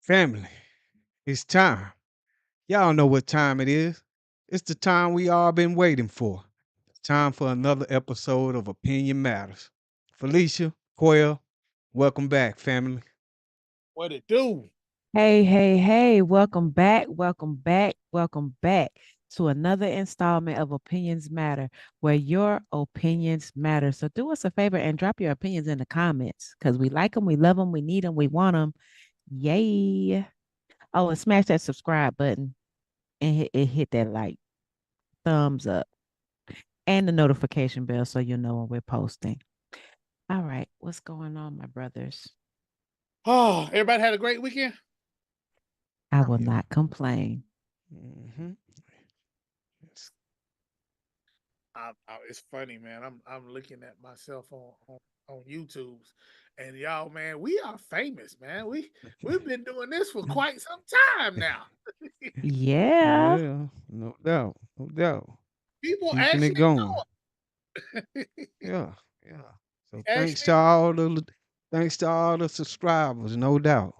Family, it's time. Y'all know what time it is. It's the time we all been waiting for. It's time for another episode of Opinion Matters. Felicia, Quail, welcome back, family. What it do? Hey, hey, hey, welcome back, welcome back, welcome back to another installment of Opinions Matter, where your opinions matter. So do us a favor and drop your opinions in the comments because we like them, we love them, we need them, we want them. Yay. Oh, and smash that subscribe button and hit that like thumbs up and the notification bell so you'll know when we're posting. All right, what's going on, my brothers? Oh, everybody had a great weekend. I will Yeah. not complain. hmm It's funny, man. I'm looking at myself on YouTube's, and y'all, man, we are famous, man. We've been doing this for quite some time now. Yeah. Yeah, no doubt, no doubt. People Keeping it actually going. know it. Yeah, yeah. So Actually thanks to all the subscribers, no doubt.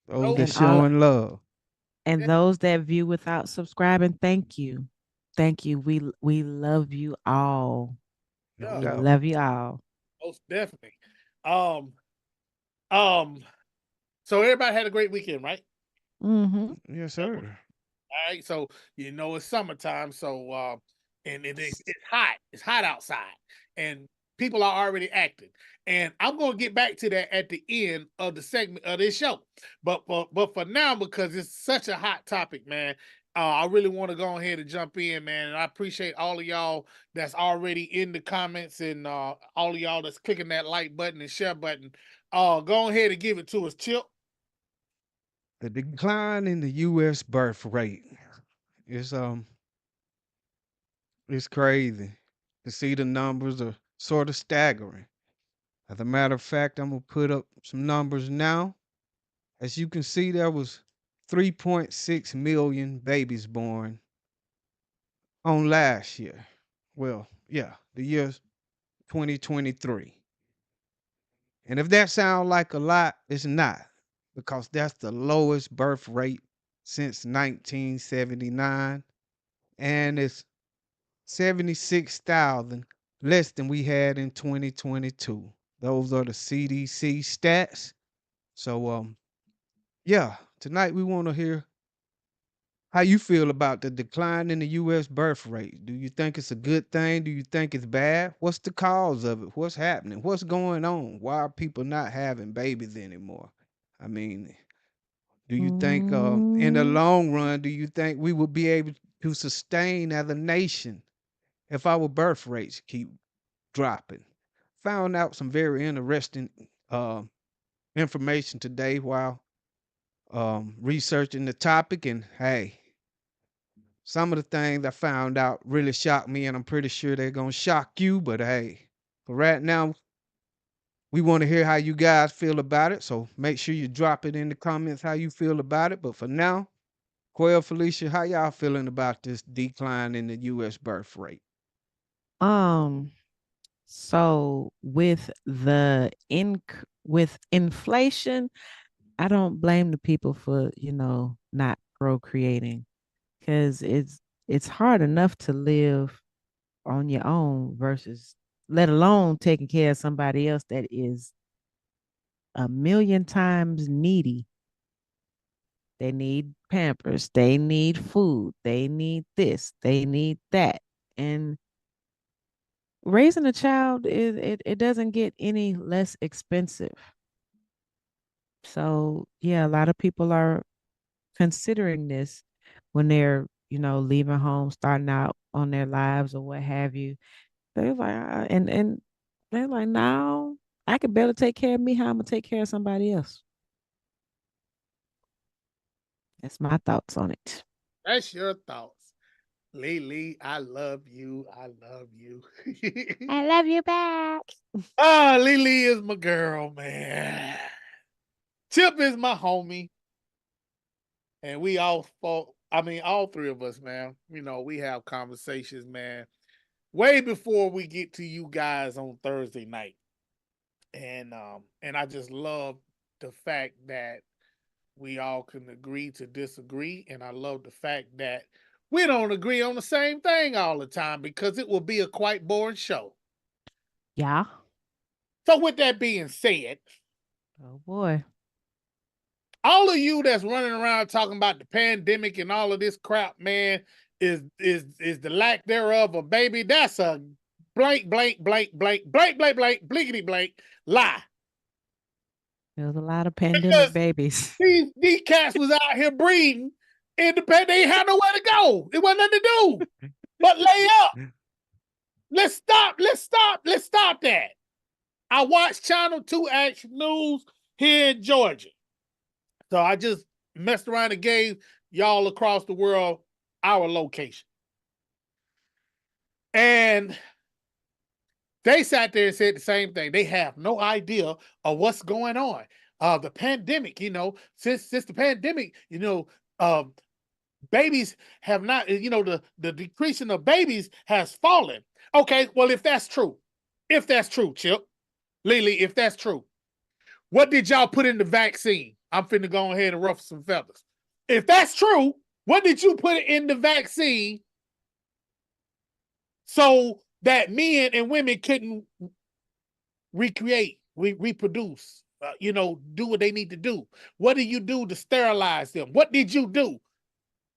Those know that And all showing love, And yeah, those that view without subscribing, thank you. Thank you. We love you all. no yeah, We doubt. love you all. most definitely. Um, um. So everybody had a great weekend, right? Mm-hmm. Yes, That was sir. all right. So it's summertime, so and it's hot. It's hot outside, and people are already acting. And I'm gonna get back to that at the end of the segment of this show. But for now, because it's such a hot topic, man, I really want to go ahead and jump in, man. And I appreciate all of y'all that's already in the comments and all of y'all that's clicking that like button and share button. Go ahead and give it to us, Chip. The decline in the U.S. birth rate is it's crazy. To see the numbers are sort of staggering. As a matter of fact, I'm gonna put up some numbers now. As you can see, there was 3.6 million babies born on last year. Well, yeah, the year 2023. And if that sounds like a lot, it's not, because that's the lowest birth rate since 1979, and it's 76,000 less than we had in 2022. Those are the CDC stats. So yeah, tonight we want to hear how you feel about the decline in the US birth rate. Do you think it's a good thing? Do you think it's bad? What's the cause of it? What's happening? What's going on? Why are people not having babies anymore? I mean, do you think in the Mm, long run, do you think we will be able to sustain as a nation if our birth rates keep dropping? Found out some very interesting uh, information today while researching the topic, and hey, some of the things I found out really shocked me, and I'm pretty sure they're gonna shock you. But hey, for right now, we want to hear how you guys feel about it. So make sure you drop it in the comments how you feel about it. But for now, Quail, Felicia, how y'all feeling about this decline in the U.S. birth rate? um, so with inflation, I don't blame the people for, not procreating because it's hard enough to live on your own versus let alone taking care of somebody else that is a million times needy. They need pampers, they need food, they need this, they need that. And raising a child it doesn't get any less expensive. So yeah, a lot of people are considering this when they're, leaving home, starting out on their lives or what have you. They're like, and they're like, no, I could better take care of me. How I'm gonna take care of somebody else? That's my thoughts on it. That's your thoughts. Lily, I love you. I love you. I love you back. Lily is my girl, man. Tip is my homie. And we all fought. I mean, all three of us, man. We have conversations, man, way before we get to you guys on Thursday night. And I just love the fact that we all can agree to disagree. And I love the fact that we don't agree on the same thing all the time because it will be a quite boring show. Yeah. So, with that being said, Oh boy. all of you that's running around talking about the pandemic and all of this crap, man, is the lack thereof of baby. That's a blank, blank, blank, blank, blank, blank, blank, blinkety blank lie. There's a lot of pandemic Because babies. these cats was out here breeding, and they ain't had nowhere to go. It wasn't nothing to do but lay up. Let's stop. Let's stop. Let's stop that. I watched Channel 2 Action News here in Georgia. So I just messed around and gave y'all across the world our location. And they sat there and said the same thing. They have no idea of what's going on. The pandemic, since the pandemic, babies have not, the decreasing of babies has fallen. Okay, well, if that's true, Chip, Lily, if that's true, what did y'all put in the vaccine? I'm finna go ahead and ruffle some feathers. If that's true, what did you put in the vaccine so that men and women couldn't reproduce, do what they need to do? What did you do to sterilize them? What did you do?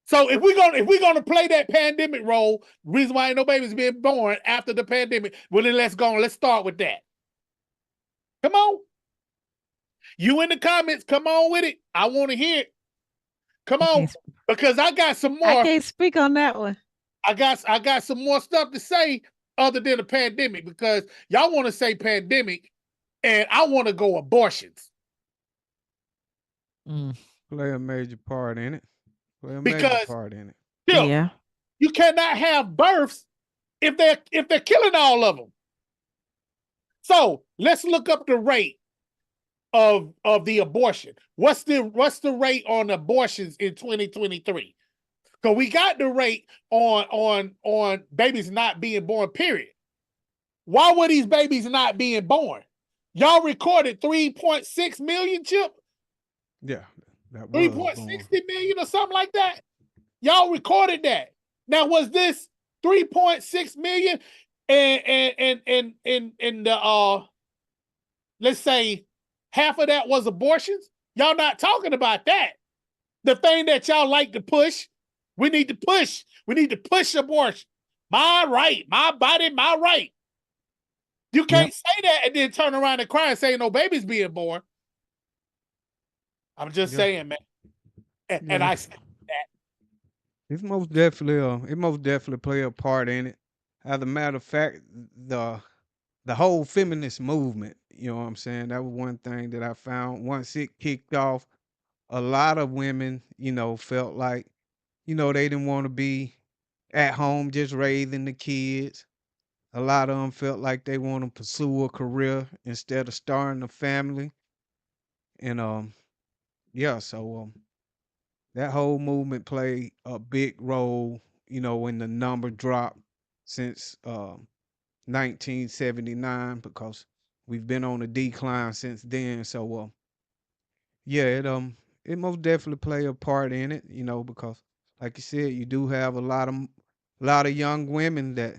So if we're gonna play that pandemic role, reason why ain't no babies being born after the pandemic, well then let's go and let's start with that. Come on. You in the comments, come on with it. I want to hear it. Come on, because I got some more. I can't speak on that one. I got some more stuff to say other than the pandemic because y'all want to say pandemic, and I want to go abortions. Play a major part in it. Yeah. You cannot have births if they're killing all of them. So let's look up the rate of the abortion. What's the rate on abortions in 2023? Because we got the rate on babies not being born, period. Why were these babies not being born? Y'all recorded 3.6 million, Chip? Yeah. That 3.60 million or something like that? Y'all recorded that. Now, was this 3.6 million and the let's say half of that was abortions? Y'all not talking about that. The thing that y'all like to push, we need to push. We need to push abortion. My right, my body, my right. You can't say that and then turn around and cry and say no baby's being born. I'm just saying, man. And I said that. It most definitely play a part in it. As a matter of fact, the whole feminist movement, you know what I'm saying? That was one thing that I found once it kicked off. A lot of women, felt like, they didn't want to be at home just raising the kids. A lot of them felt like they want to pursue a career instead of starting a family. And so that whole movement played a big role, in the number drop since 1979 because we've been on a decline since then. So yeah, it most definitely play a part in it, because like you said, you do have a lot of young women that,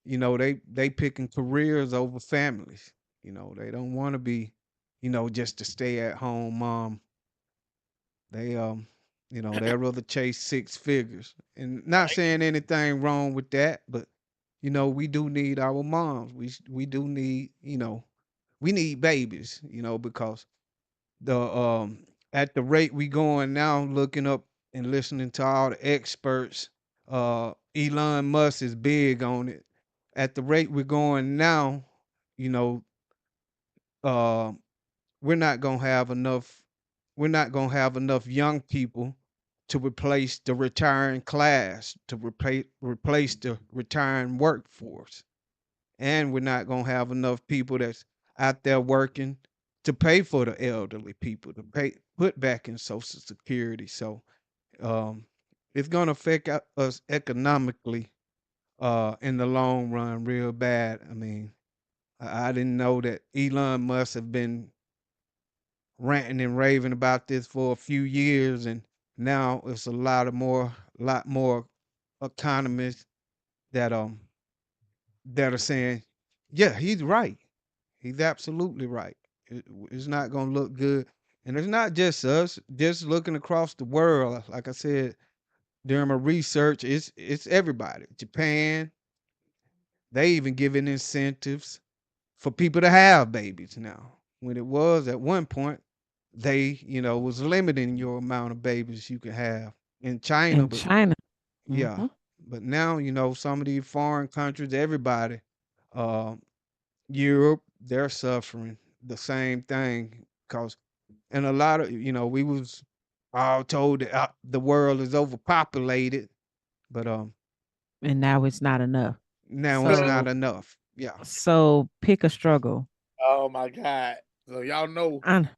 they picking careers over families. They don't want to be, just to stay at home mom. They they'd rather chase six figures. And not saying anything wrong with that, but we do need our moms. We do need, we need babies, because the at the rate we going now, looking up and listening to all the experts, Elon Musk is big on it. At the rate we're going now, you know, uh, we're not gonna have enough. We're not gonna have enough young people to replace the retiring class, to replace the retiring workforce, and we're not gonna have enough people that's out there working to pay for the elderly people to put back in Social Security. So um, it's gonna affect us economically in the long run real bad. I mean, I didn't know that Elon Musk have been ranting and raving about this for a few years, and now it's lot more economists that that are saying, yeah, he's right. He's absolutely right. It's not going to look good. And it's not just us, just looking across the world. Like I said during my research, it's everybody. Japan, they even giving incentives for people to have babies now. When it was at one point, they, was limiting your amount of babies you could have in China, In but China. yeah. Hmm. But now, some of these foreign countries, everybody, uh, Europe, they're suffering the same thing because, and a lot of, we was all told that the world is overpopulated, but And now it's not enough. now it's not So enough. Yeah. pick a struggle. Oh my God. So y'all know. On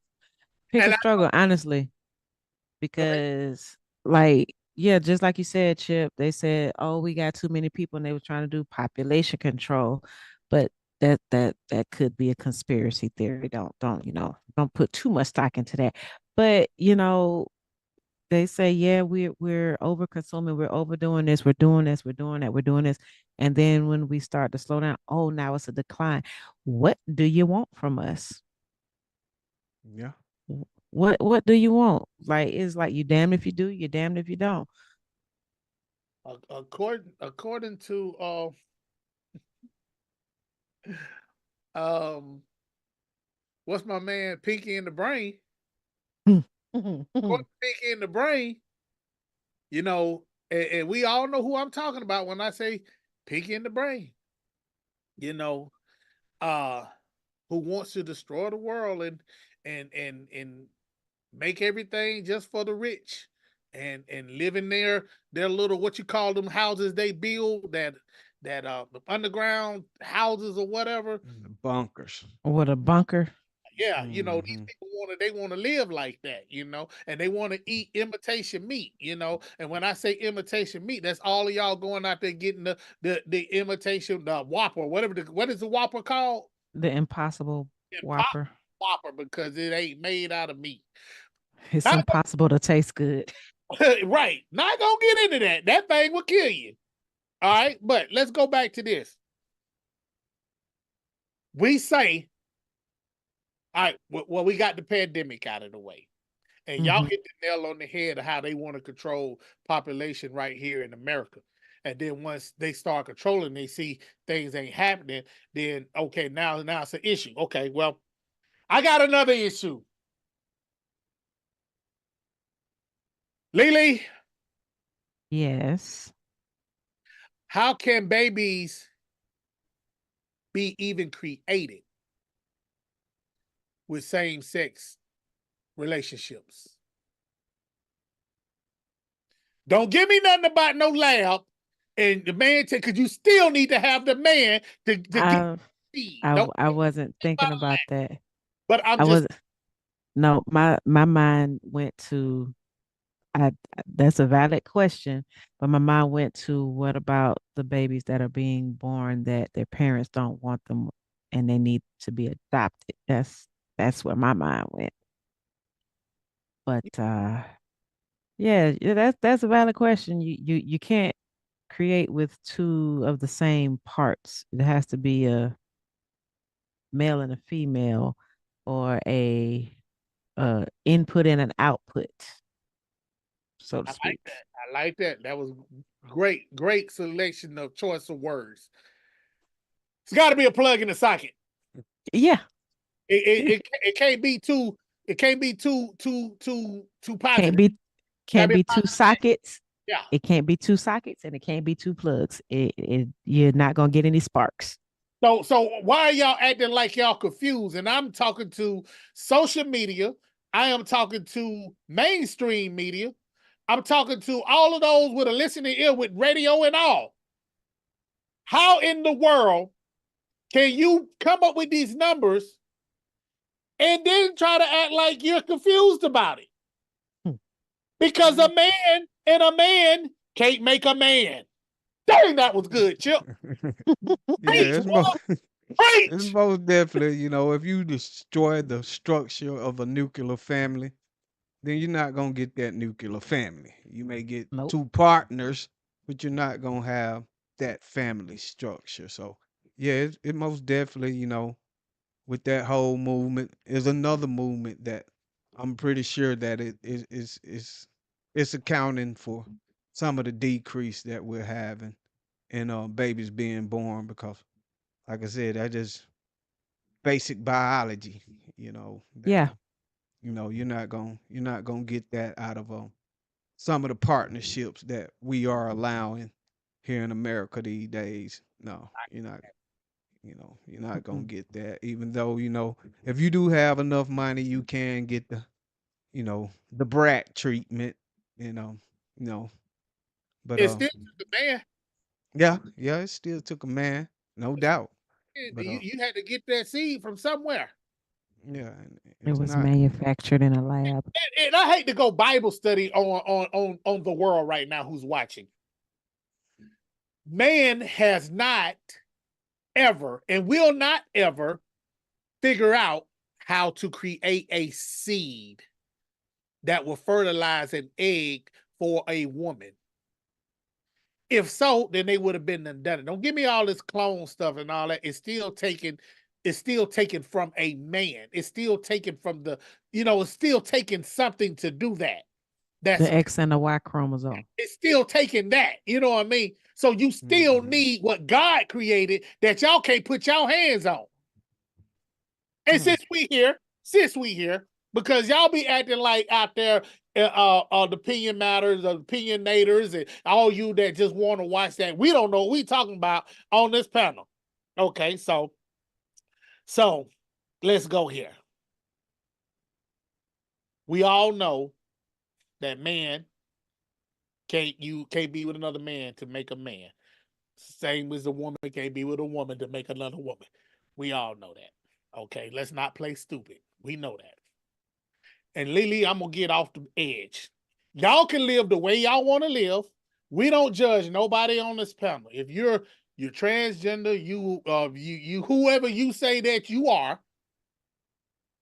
Pick a And I struggle, honestly, go ahead. because like yeah, just like you said, Chip, they said, oh, we got too many people and they were trying to do population control. But that could be a conspiracy theory. Don't put too much stock into that. But they say, yeah, we're over consuming, we're overdoing this, we're doing this, we're doing that, we're doing this. And then when we start to slow down, oh, now it's a decline. What do you want from us? Yeah. What do you want? Like, it's like you damned if you do, you're damned if you don't. According to um what's my man Pinky in the Brain? According to Pinky in the Brain, you know, and we all know who I'm talking about when I say Pinky in the Brain. You know, uh, who wants to destroy the world and make everything just for the rich and live in their little what you call them houses they build that the underground houses or whatever. The bunkers. What a bunker. Yeah, these Hmm. people want to live like that, and they want to eat imitation meat, And when I say imitation meat, that's all of y'all going out there getting the imitation, the Whopper, what is the Whopper called? The impossible Impossible Whopper. Whopper because it ain't made out of meat. It's Not impossible to taste good. right. Not gonna get into that. That thing will kill you. All right, but let's go back to this. We say, all right, well, we got the pandemic out of the way. And y'all Hmm. hit the nail on the head of how they want to control population right here in America. And then once they start controlling, they see things ain't happening. Then okay, now it's an issue. Okay, well, I got another issue. Lily, Yes. how can babies be even created with same sex relationships? Don't give me nothing about no lab. And the man said, because you still need to have the man to get I feed. I Don't I wasn't thinking about that. but I'm I just was No, my mind went to I that's a valid question, but my mind went to what about the babies that are being born that their parents don't want them and they need to be adopted. That's where my mind went. But yeah, that's a valid question. You can't create with two of the same parts. It has to be a male and a female or a input and an output, so to I like speak. that. I like that. That was great selection of choice of words. It's got to be a plug in the socket. Yeah. It, Yeah. it, it can't be too. It can't be too Can't positive. be Gotta can't be a be two positive. sockets. Yeah. It can't be two sockets and it can't be two plugs. You're not gonna get any sparks. So why are y'all acting like y'all confused? And I'm talking to social media. I am talking to mainstream media. I'm talking to all of those with a listening ear with radio and all. How in the world can you come up with these numbers and then try to act like you're confused about it? Hmm. Because a man and a man can't make a man. Dang, that was good, Chip. Yeah, Preach, it's more boy. It's Preach. most definitely, if you destroy the structure of a nuclear family, then you're not gonna get that nuclear family. You may get Nope. two partners, but you're not gonna have that family structure. So yeah, it most definitely, with that whole movement is another movement that I'm pretty sure that it's accounting for some of the decrease that we're having in babies being born because like I said, that just basic biology, that Yeah. you're not gonna get that out of some of the partnerships that we are allowing here in America these days. No, you're not gonna Mm-mm. get that. Even though, if you do have enough money, you can get the brat treatment, you know, you know. But It's still the man. yeah, yeah, it still took a man, no doubt. But You had to get that seed from somewhere. yeah, It it's was not. manufactured in a lab. And I hate to go Bible study on the world right now who's watching. Man has not ever and will not ever figure out how to create a seed that will fertilize an egg for a woman. If so, then they would have been done it. Don't give me all this clone stuff and all that. It's still taken from a man. It's still taken from it's still taking something to do that. The That's X and the Y chromosome. it's still taking that. You know what I mean? So you still Mhm. need what God created that y'all can't put y'all hands on. And Hmm. since we here, because y'all be acting like out there, the opinion matters, the opinionators, and all you that just want to watch that. We don't know what we talking about on this panel. Okay, so let's go here. We all know that man can't be with another man to make a man. Same as a woman can't be with a woman to make another woman. We all know that. Okay, let's not play stupid. We know that. And Lily, I'm gonna get off the edge. Y'all can live the way y'all want to live. We don't judge nobody on this panel. If you're transgender, you whoever you say that you are.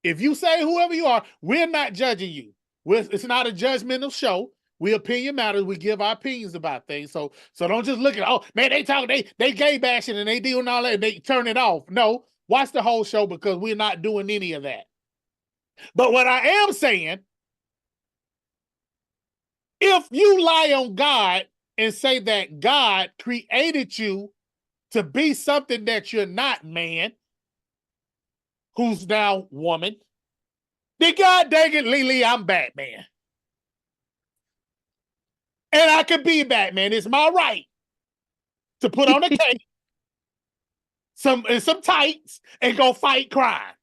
If you say whoever you are, we're not judging you. It's not a judgmental show. We opinion matters. We give our opinions about things. So don't just look at, oh man, they gay bashing and they doing all that and they turn it off. No, watch the whole show because we're not doing any of that. But what I am saying, if you lie on God and say that God created you to be something that you're not, man, who's now woman, then God dang it, Lily, I'm Batman. And I could be Batman. It's my right to put on a cape, some tights, and go fight crime.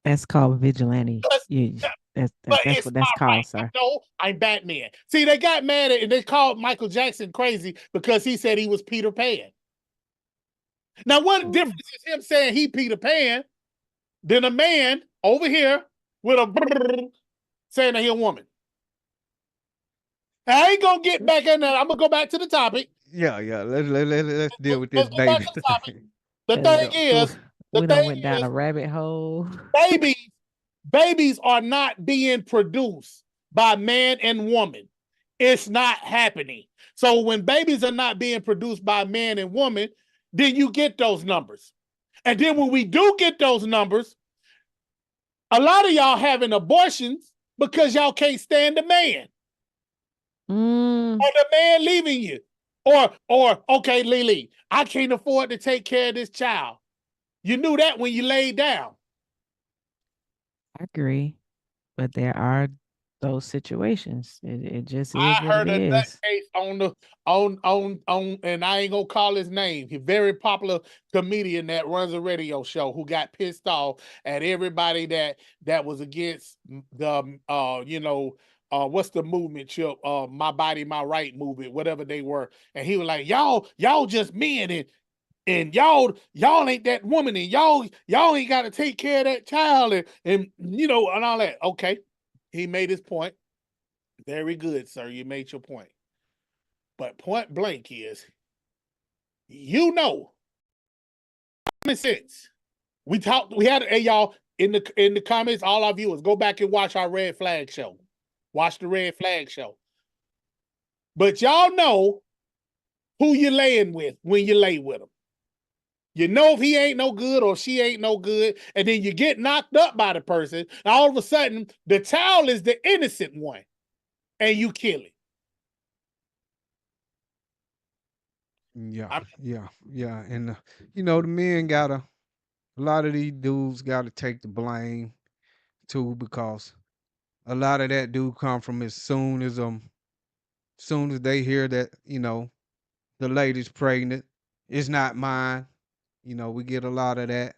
That's called vigilante. You, But that's it's what my that's right. called, I sir. know I'm Batman. See, they got mad at and they called Michael Jackson crazy because he said he was Peter Pan. Now, what Mm. difference is him saying he Peter Pan than a man over here with a saying that he a woman? I ain't gonna get back in there. I'm gonna go back to the topic. Yeah, yeah. Let's deal with this Let's get back baby to the topic. thing. The Uh, thing Yeah. is, the we done thing went down is, a rabbit hole. babies, babies are not being produced by man and woman. It's not happening. So when babies are not being produced by man and woman, then you get those numbers. And then when we do get those numbers, a lot of y'all having abortions because y'all can't stand the man Mm, or the man leaving you. Or okay, Lily, I can't afford to take care of this child. You knew that when you laid down. I agree, but there are those situations. It just is I what it heard a is. nutcase on, and I ain't gonna call his name. He's a very popular comedian that runs a radio show who got pissed off at everybody that was against the what's the movement chip my body my right movement, whatever they were. And he was like, y'all just men and y'all ain't that woman and y'all ain't got to take care of that child and and all that. Okay, he made his point. Very good, sir. You made your point. But point blank is, you know, Common sense. We had, hey, y'all, in the comments, all our viewers, go back and watch our red flag show. Watch the red flag show. But y'all know who you're laying with when you lay with them. You know if he ain't no good or she ain't no good, and then you get knocked up by the person, and all of a sudden, the child is the innocent one, and you kill it. Yeah, yeah. And the men a lot of these dudes gotta take the blame too, because a lot of that do come from soon as they hear that, the lady's pregnant, it's not mine. We get a lot of that.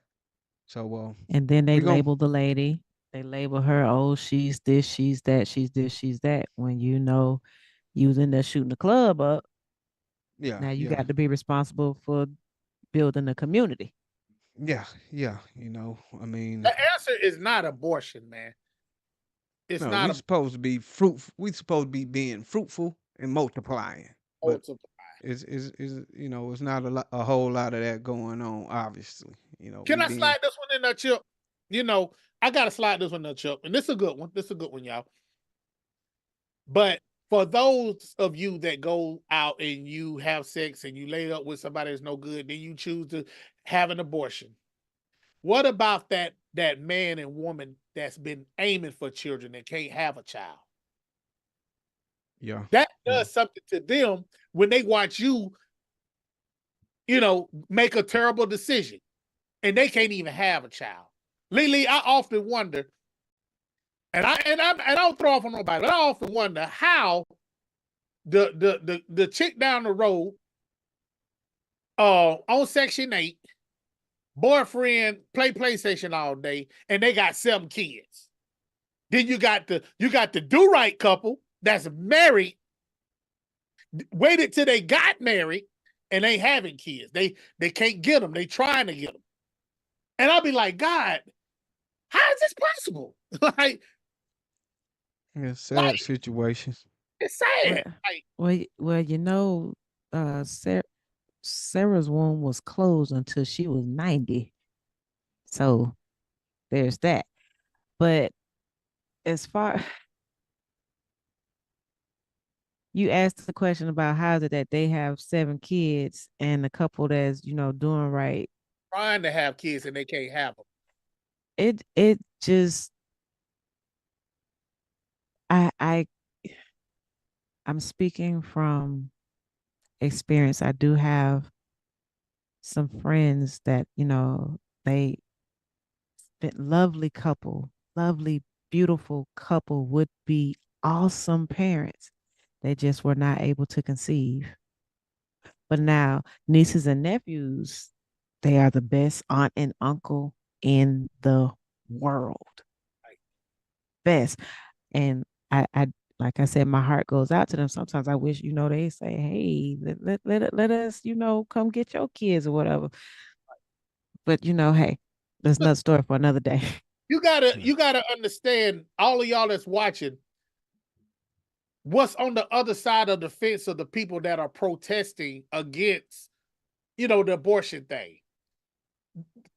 So And then they we gon' label the lady. They label her, oh, she's this, she's that, she's this, she's that. When you was in there shooting the club up, yeah, now you yeah, got to be responsible for building a community. yeah, yeah. I mean, The answer is not abortion, man. It's no, not we a supposed to be fruitful. We supposed to be being fruitful and multiplying. But multiple. it's not a whole lot of that going on, obviously. Can We I being slide this one in there, Chip? I gotta slide this one in there, Chip. And this is a good one. This is a good one, y'all. But for those of you that go out and you have sex and you lay up with somebody that's no good, then you choose to have an abortion. What about that man and woman that's been aiming for children and can't have a child? yeah, That yeah, does something to them when they watch you, make a terrible decision and they can't even have a child. Lily, I often wonder, and I don't throw off on nobody, but I often wonder how the chick down the road on Section 8, boyfriend play PlayStation all day, and they got 7 kids. Then you got the do-right couple that's married, waited till they got married, and they having kids. They can't get them. They trying to get them. And I'll be like, God, how is this possible? like, yeah. like Sad situations. it's Well, sad. Like, well, Sarah's womb was closed until she was 90. So there's that. But as far you asked the question about how is it that they have 7 kids and a couple that's, doing right. trying to have kids and they can't have them. It just I I'm speaking from experience. I do have some friends that, they lovely couple, lovely, beautiful couple, would be awesome parents. They just were not able to conceive. But now, nieces and nephews, they are the best aunt and uncle in the world. Best. And I like I said, my heart goes out to them. Sometimes I wish, they say, hey, let us, come get your kids or whatever. But hey, that's another story for another day. You gotta understand, all of y'all that's watching, what's on the other side of the fence of the people that are protesting against, the abortion thing.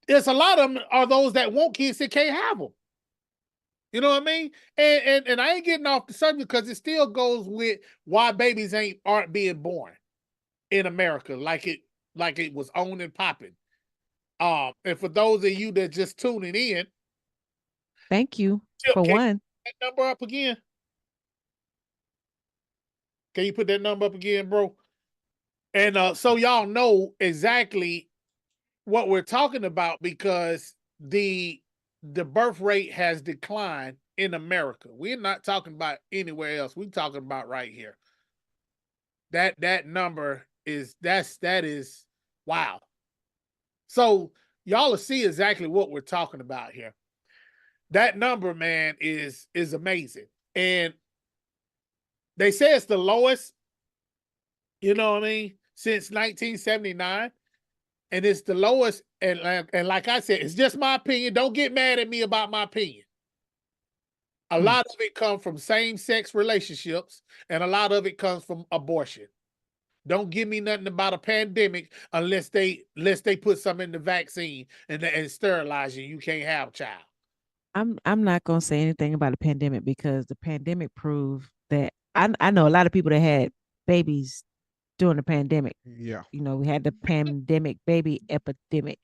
There's a lot of them are those that want kids that can't have them. You know what I mean? And I ain't getting off the subject because it still goes with why babies aren't being born in America like it was on and popping. And for those of you that just tuning in, Thank you Chip, for can you one. put that number up again? Can you put that number up again, bro? And so y'all know exactly what we're talking about, because the birth rate has declined in America. We're not talking about anywhere else. We're talking about right here. That number that is wow. So y'all will see exactly what we're talking about here. That number, man, is amazing. And they say it's the lowest, since 1979. And it's the lowest. And like I said, it's just my opinion. Don't get mad at me about my opinion. A lot of it comes from same-sex relationships, and a lot of it comes from abortion. Don't give me nothing about a pandemic unless they put some in the vaccine and sterilize you. You can't have a child. I'm not gonna say anything about a pandemic because the pandemic proved that I know a lot of people that had babies during the pandemic. Yeah. You know, we had the pandemic baby epidemic.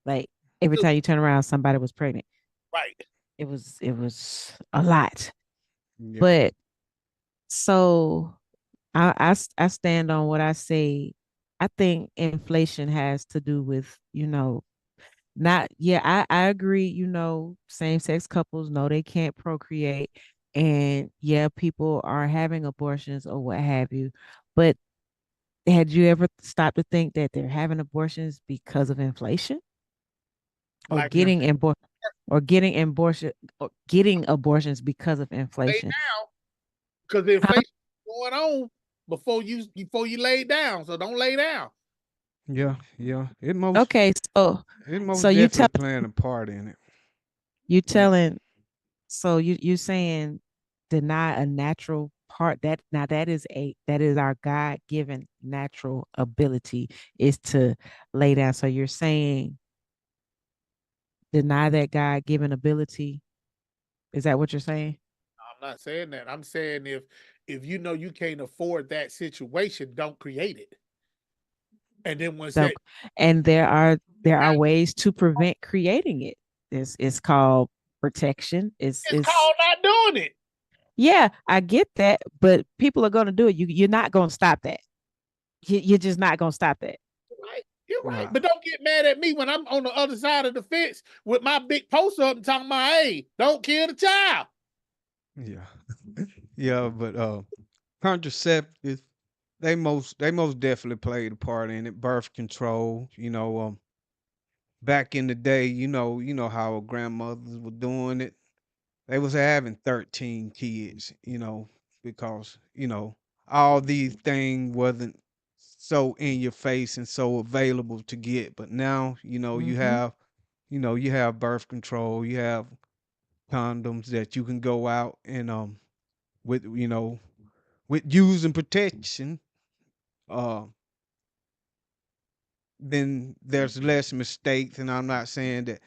Like every time you turn around, somebody was pregnant. Right. It was a lot. Yeah. But so I stand on what I say. I think inflation has to do with, not yeah, I agree, same sex couples know they can't procreate. And yeah, people are having abortions or what have you. But had you ever stopped to think that they're having abortions because of inflation or Like Yeah. getting abortions because of lay inflation? down because the inflation is going on before you lay down. So don't lay down. Yeah. Yeah. Okay, It so most definitely playing a part in it. you Yeah. telling so you saying deny a natural part that is our God given natural ability is to lay down. So you're saying deny that God given ability. Is that what you're saying? I'm not saying that. I'm saying if you know you can't afford that situation, don't create it. And then once So that and there are ways to prevent creating it. It's called protection. It's it's it's called not doing it. yeah, I get that, but people are gonna do it. You're not gonna stop that. You're just not gonna stop that. Right. You're right. Nah. But don't get mad at me when I'm on the other side of the fence with my big poster up and talking about, hey, don't kill the child. Yeah. Yeah. But contraceptives, they most definitely played a part in it. Birth control. Back in the day, you know how our grandmothers were doing it. They was having 13 kids, because, all these things wasn't so in your face and so available to get. But now, Mm-hmm. you have birth control, you have condoms that you can go out and with using protection, uh then there's less mistakes. And I'm not saying that,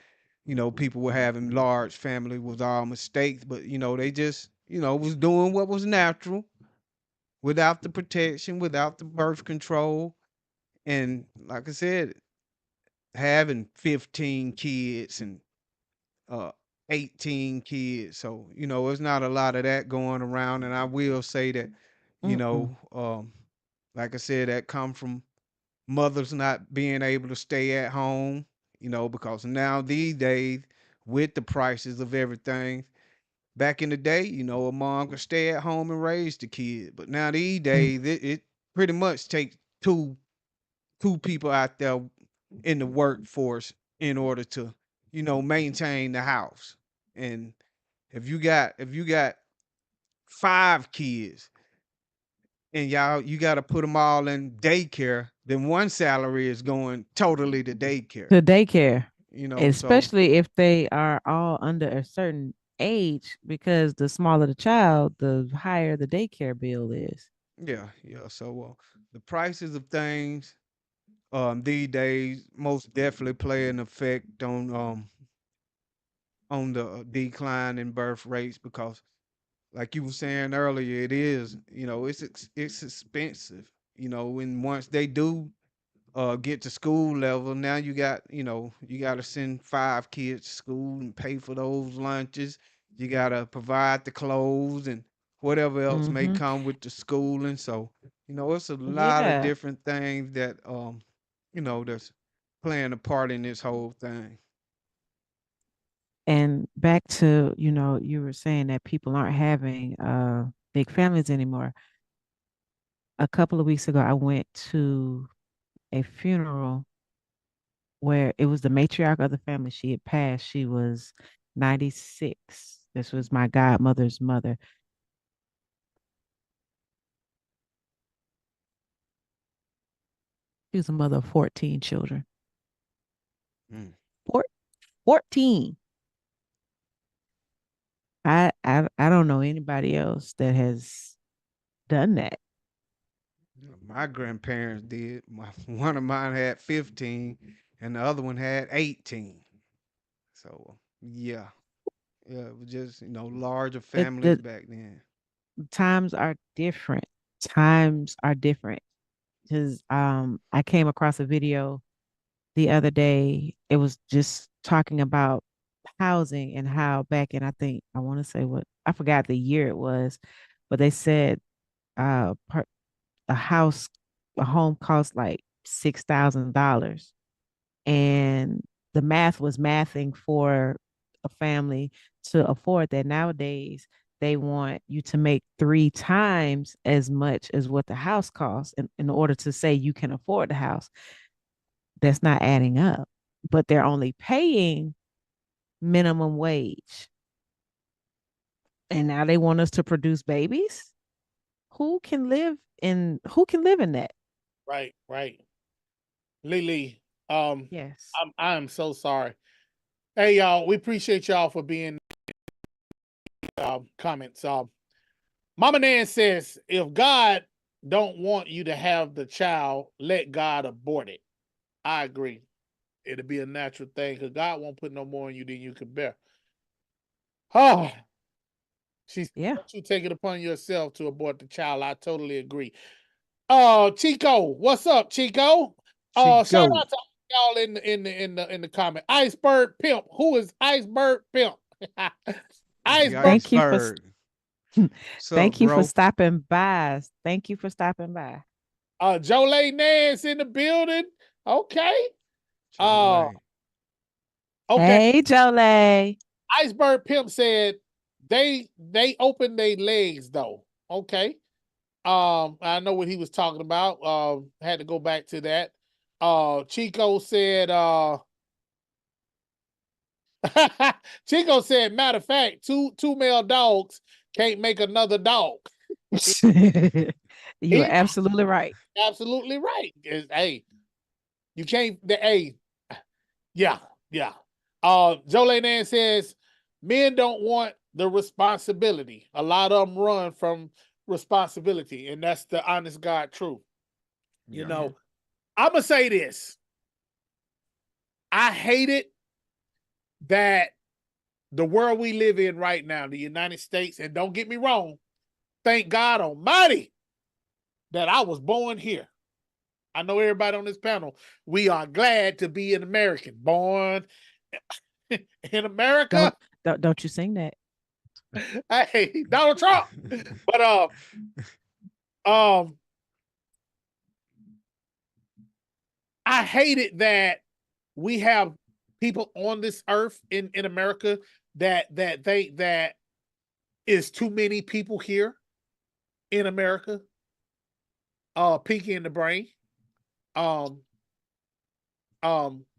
people were having large family was all mistakes, but they just, was doing what was natural without the protection, without the birth control. And like I said, having 15 kids and uh 18 kids. So, there's not a lot of that going around. And I will say that, you Mm-mm. know, um, like I said, that come from mothers not being able to stay at home, because now these days, with the prices of everything, back in the day, a mom could stay at home and raise the kid. But now these Mm. days, it pretty much takes two people out there in the workforce in order to, maintain the house. And if you got 5 kids and you got to put them all in daycare, then one salary is going totally to daycare. To daycare, So especially if they are all under a certain age, because the smaller the child, the higher the daycare bill is. yeah, yeah. So the prices of things these days most definitely play an effect on the decline in birth rates, because like you were saying earlier, it is, it's expensive, and once they do get to school level, now you got to send 5 kids to school and pay for those lunches. You got to provide the clothes and whatever else may Mm-hmm. come with the schooling. So, it's a lot of Yeah. different things that that's playing a part in this whole thing. And back to, you were saying that people aren't having big families anymore. A couple of weeks ago, I went to a funeral where it was the matriarch of the family. She had passed. She was 96. This was my godmother's mother. She was a mother of 14 children. Mm. Four, 14. I don't know anybody else that has done that. My grandparents did. One of mine had 15, and the other one had 18. So yeah, yeah, it was just larger families The back then. times are different. Times are different. Because I came across a video the other day. It was just talking about housing and how back in, I think I want to say, what, I forgot the year it was, but they said per, a house, a home cost like $6,000, and the math was mathing for a family to afford that. Nowadays they want you to make three times as much as what the house costs in order to say you can afford the house. That's not adding up, but they're only paying minimum wage, and now they want us to produce babies. Who can live in that? Right, right. Lily, um, Yes. I'm so sorry. Hey y'all, we appreciate y'all for being comments. Mama Nan says, if God don't want you to have the child, let God abort it. I agree. It'll be a natural thing because God won't put no more on you than you can bear. Oh, she's Yeah. you take it upon yourself to abort the child. I totally agree. Chico, what's up, Chico? She Shout go. out to y'all in the comment. Iceberg Pimp. Who is Iceberg Pimp? The Iceberg. Thank you for iceberg. What's up, thank you for bro? stopping by. Thank you for stopping by. Jolay Nance in the building. Okay. Uh, Jolene. okay. Hey, Jolie. Iceberg Pimp said they opened their legs though. Okay. I know what he was talking about. Had to go back to that. Chico said, Chico said, matter of fact, two male dogs can't make another dog. You are He absolutely right. absolutely right. Hey, you can't. Hey, yeah, yeah. Joe Nan says men don't want the responsibility. A lot of them run from responsibility, and that's the honest God truth. You Yeah. Yeah. know, I'm gonna say this. I hate it that the world we live in right now, the United States, and don't get me wrong, thank God Almighty that I was born here. I know everybody on this panel, we are glad to be an American, born in America. Don't you sing that. Hey, Donald Trump. But um, I hate it that we have people on this earth in America that think that is too many people here in America. Pinky in the brain. Um,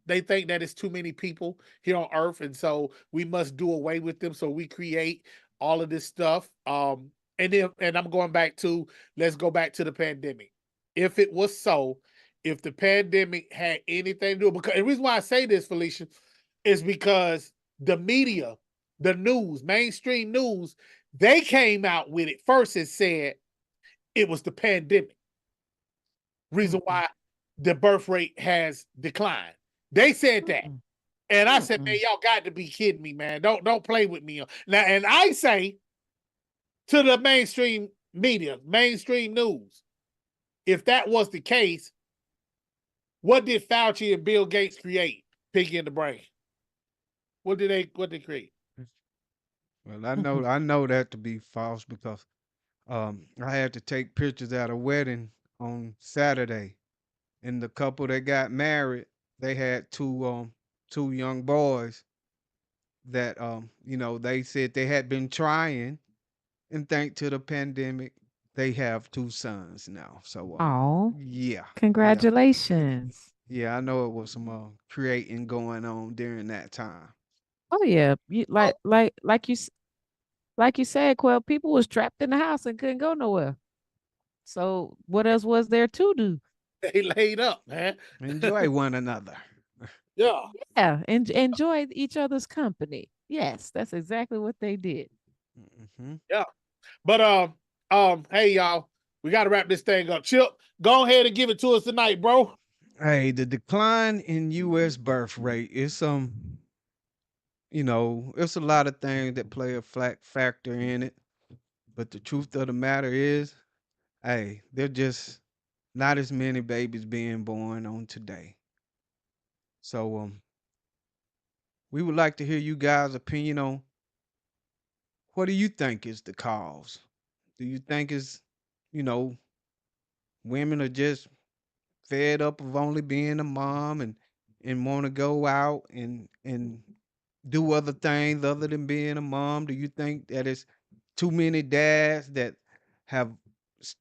they think that it's too many people here on earth, and so we must do away with them. So we create all of this stuff. And I'm going back to, let's go back to the pandemic. If it was so, if the pandemic had anything to do, because the reason why I say this, Felicia, is because the media, the news, mainstream news, they came out with it first and said it was the pandemic. Reason Mm-mm, why the birth rate has declined. They said that. mm-mm, And I said, man, mm-mm. y'all got to be kidding me, man. Don't play with me. Now, and I say to the mainstream media, mainstream news, if that was the case, what did Fauci and Bill Gates create? Piggy in the brain. What they create? Well, I know that to be false because I had to take pictures at a wedding on Saturday, and the couple that got married, they had two young boys that they said they had been trying, and thanks to the pandemic, they have two sons now. So Oh, yeah, yeah, congratulations. yeah. I know it was some creating going on during that time. Oh yeah. You Well, like you said, Quell, people was trapped in the house and couldn't go nowhere. So what else was there to do? they laid up, man. Enjoy one another. Yeah, Yeah, and enjoy each other's company. Yes, that's exactly what they did. Hmm. yeah. But hey y'all. We got to wrap this thing up. Chip, go ahead and give it to us tonight, bro. Hey, the decline in U.S. birth rate is it's a lot of things that play a factor in it. But the truth of the matter is, hey, there just not as many babies being born on today. So we would like to hear you guys' opinion on what do you think is the cause? Do you think is, you know, women are just fed up of only being a mom and want to go out and do other things other than being a mom? Do you think that it's too many dads that have s-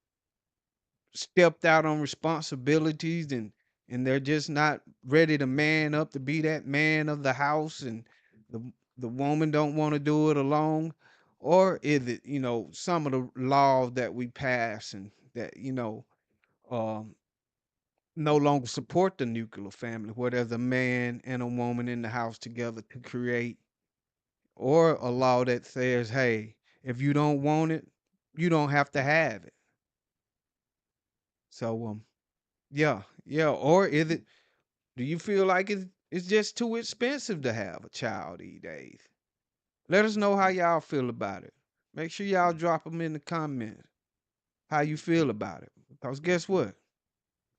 stepped out on responsibilities and they're just not ready to man up to be that man of the house and the the woman don't want to do it alone? Or is it, some of the laws that we pass and that, um no longer support the nuclear family where there's a man and a woman in the house together to create, or a law that says, hey, if you don't want it, you don't have to have it. So yeah. Or is it, do you feel like it's just too expensive to have a child these days? Let us know how y'all feel about it. Make sure y'all drop them in the comments how you feel about it. Because guess what?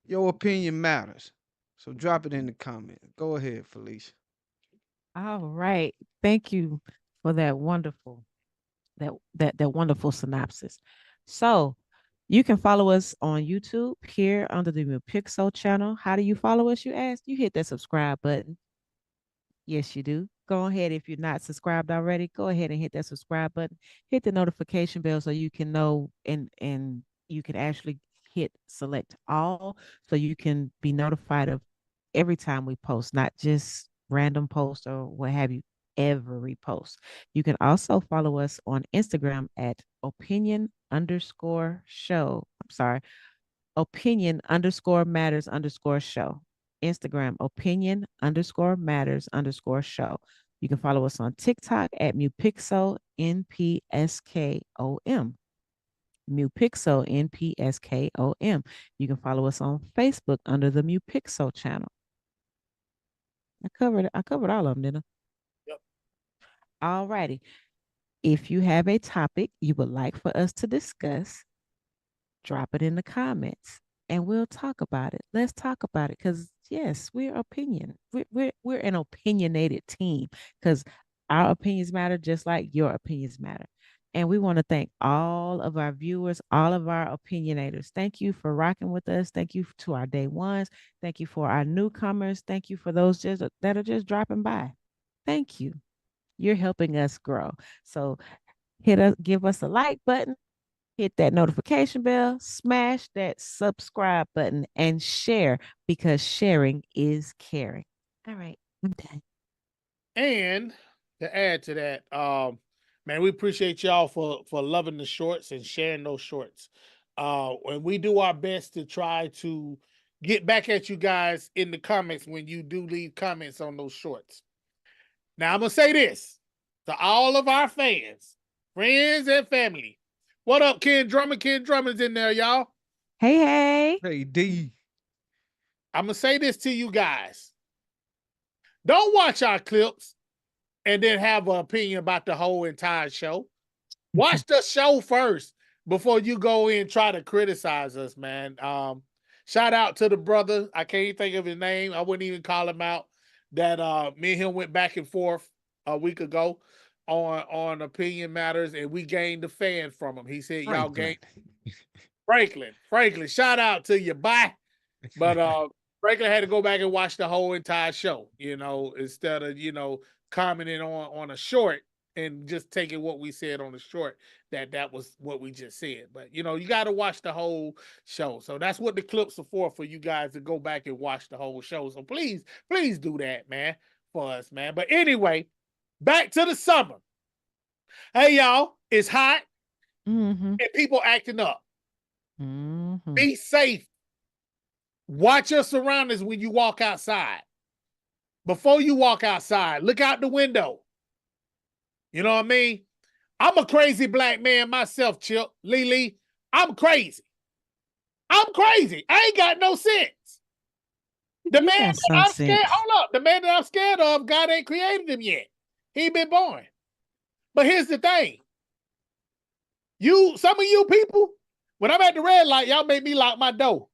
Your opinion matters. So drop it in the comments. Go ahead, Felicia. All right. Thank you for that wonderful synopsis. So you can follow us on YouTube here under the Pixel channel. How do you follow us, you ask? You hit that subscribe button. Yes, you do. Go ahead. If you're not subscribed already, go ahead and hit that subscribe button. Hit the notification bell so you can know and you can actually hit select all so you can be notified of every time we post, not just random posts or what have you, every post. You can also follow us on Instagram at opinion_show. I'm sorry, opinion_matters_show. Instagram, opinion_matters_show. You can follow us on TikTok at Mupixo, NPSKOM. Mupixo, NPSKOM. You can follow us on Facebook under the Mupixo channel. I covered all of them, didn't I? Yep. All righty. If you have a topic you would like for us to discuss, drop it in the comments and we'll talk about it. Let's talk about it because yes, we're opinion. We're an opinionated team because our opinions matter just like your opinions matter. And we want to thank all of our viewers, all of our opinionators. Thank you for rocking with us. Thank you to our day ones. Thank you for our newcomers. Thank you for those that are just dropping by. Thank you. You're helping us grow. So give us a like button, hit that notification bell, smash that subscribe button, and share because sharing is caring. All right, I'm done. And to add to that, man, we appreciate y'all for loving the shorts and sharing those shorts. And we do our best to try to get back at you guys in the comments when you do leave comments on those shorts. Now I'm gonna say this to all of our fans, friends, and family. What up, Ken Drummond? Ken Drummond's in there, y'all. Hey, hey. Hey, D. I'm gonna say this to you guys. Don't watch our clips and then have an opinion about the whole entire show. Watch the show first before you go in and try to criticize us, man. Shout out to the brother. I can't even think of his name. I wouldn't even call him out. That me and him went back and forth a week ago on opinion matters, and we gained a fan from him. He said, "Y'all Franklin. gained Franklin. Shout out to you, bye." But Franklin had to go back and watch the whole entire show, instead of, commenting on a short and just taking what we said on the short, that was what we just said. But you got to watch the whole show. So that's what the clips are for you guys to go back and watch the whole show. So please do that, man, for us, man. But anyway, back to the summer. Hey, y'all, it's hot Mm-hmm. and people acting up. Mm-hmm. Be safe. Watch your surroundings when you walk outside. Before you walk outside, look out the window. You know what I mean? I'm a crazy black man myself, Chip. Lee. I'm crazy. I'm crazy. I ain't got no sense. The You man got that some I'm scared, sense. hold up. The man that I'm scared of, God ain't created him yet. He ain't been born. But here's the thing. Some of you people, when I'm at the red light, y'all make me lock my door.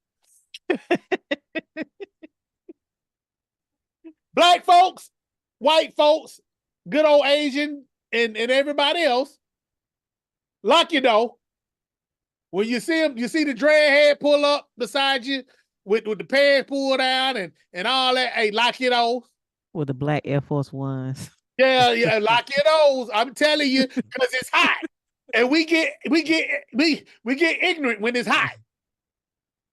Black folks, white folks, good old Asian, and everybody else, lock your door. When you see him, you see the dreadhead pull up beside you with the pants pulled down and all that. Hey, lock your doors. With the black Air Force Ones. Yeah, lock your doors. I'm telling you, because it's hot. And we get ignorant when it's hot.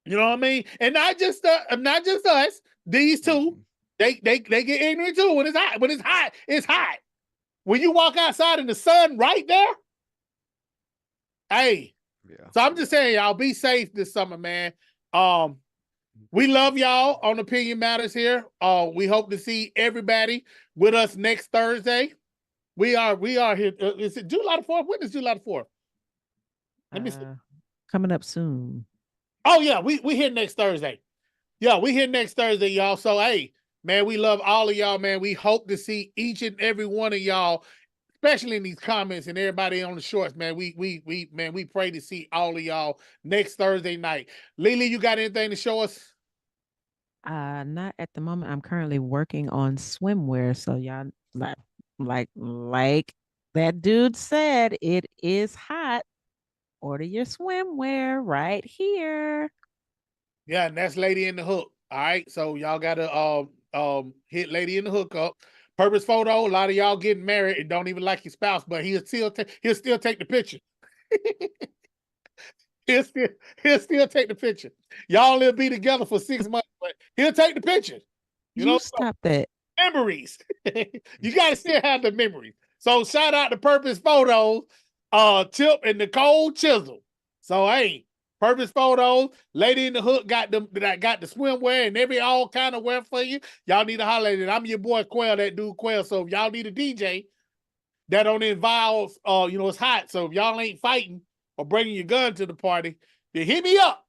You know what I mean? And not just us. These two, they get ignorant too when it's hot. When it's hot, it's hot. When you walk outside in the sun right there, hey. Yeah. So I'm just saying, y'all be safe this summer, man. We love y'all on Opinion Matters here. We hope to see everybody with us next Thursday. We are here. Is it July the 4th? When is July the 4th? Let me see. Coming up soon. Oh, yeah, we here next Thursday. Yeah, we here next Thursday, y'all. So, hey, man, we love all of y'all, man. We hope to see each and every one of y'all, especially in these comments and everybody on the shorts, man. We pray to see all of y'all next Thursday night. Lily, you got anything to show us? Not at the moment. I'm currently working on swimwear, so y'all like that dude said, it is hot. Order your swimwear right here. Yeah, and that's Lady in the Hook. All right, so y'all gotta hit Lady in the Hook up. Purpose photo. A lot of y'all getting married and don't even like your spouse, but he'll still take the picture. he'll still take the picture. Y'all will be together for 6 months, but he'll take the picture. You know, Stop that. memories. You gotta still have the memories. So shout out to Purpose Photos, Tip and Nicole Chisel. So hey, Purpose Photos, Lady in the Hook got the swimwear and every all kind of wear for you. Y'all need to holler at it. I'm your boy Quell, that dude Quell. So if y'all need a DJ that don't involve, it's hot. So if y'all ain't fighting or bringing your gun to the party, then hit me up.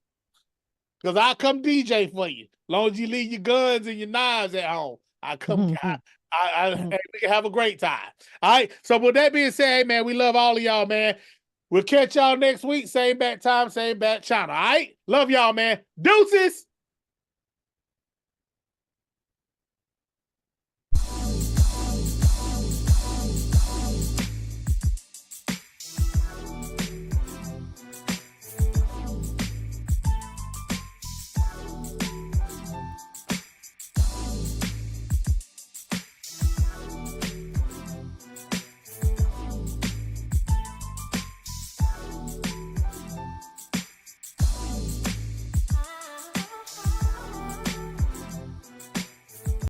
Because I'll come DJ for you. As long as you leave your guns and your knives at home. I come, we can have a great time. All right. So with that being said, hey, man, we love all of y'all, man. We'll catch y'all next week. Same bat time, same bat channel. All right. Love y'all, man. Deuces.